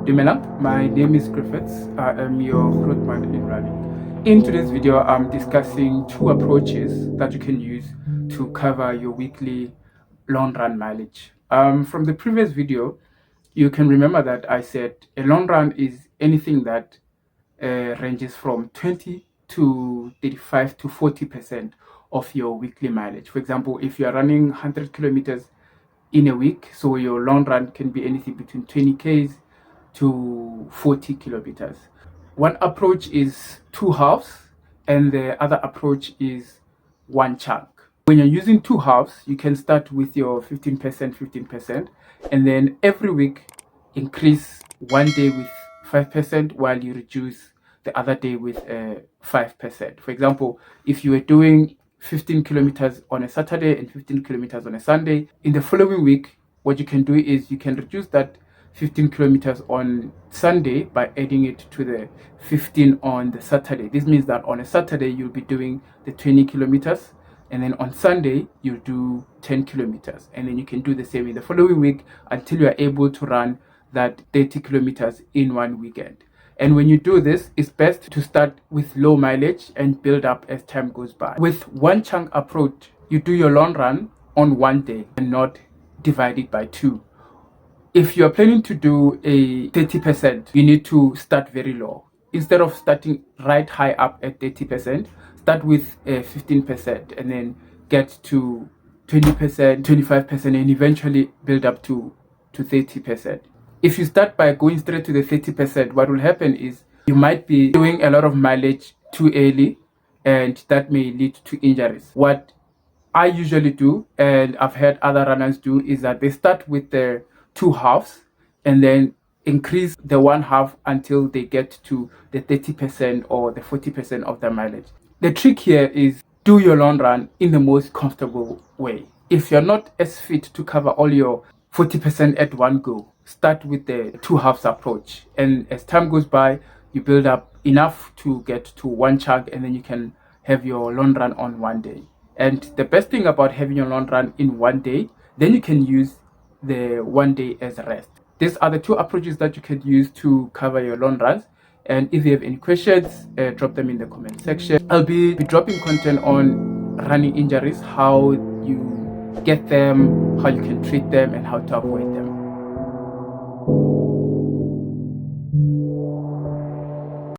Dumelang, my name is Griffiths. I am your Grootman in running. In today's video, I'm discussing two approaches that you can use to cover your weekly long run mileage. From the previous video, you can remember that I said a long run is anything that ranges from 20 to 35 to 40% of your weekly mileage. For example, if you are running 100 kilometers in a week, so your long run can be anything between 20 Ks to 40 kilometers. One approach is two halves, and the other approach is one chunk. When you're using two halves, you can start with your 15%, 15%, and then every week increase one day with 5% while you reduce the other day with 5%. For example, if you were doing 15 kilometers on a Saturday and 15 kilometers on a Sunday, in the following week, what you can do is you can reduce that 15 kilometers on Sunday by adding it to the 15 on the Saturday. This means that on a Saturday, you'll be doing the 20 kilometers, and then on Sunday, you'll do 10 kilometers. And then you can do the same in the following week until you are able to run that 30 kilometers in one weekend. And when you do this, it's best to start with low mileage and build up as time goes by. With one chunk approach, you do your long run on one day and not divide it by two. If you're planning to do a 30%, you need to start very low. Instead of starting right high up at 30%, start with 15% and then get to 20%, 25%, and eventually build up to 30%. If you start by going straight to the 30%, what will happen is you might be doing a lot of mileage too early, and that may lead to injuries. What I usually do, and I've heard other runners do, is that they start with the two halves and then increase the one half until they get to the 30% or the 40% of the mileage. The trick here is do your long run in the most comfortable way. If you're not as fit to cover all your 40% at one go, start with the two halves approach. And as time goes by, you build up enough to get to one chunk, and then you can have your long run on one day. And the best thing about having your long run in one day, then you can use the one day as rest. These are the two approaches that you can use to cover your long runs. And if you have any questions, drop them in the comment section. I'll be dropping content on running injuries, how you get them, how you can treat them, and how to avoid them.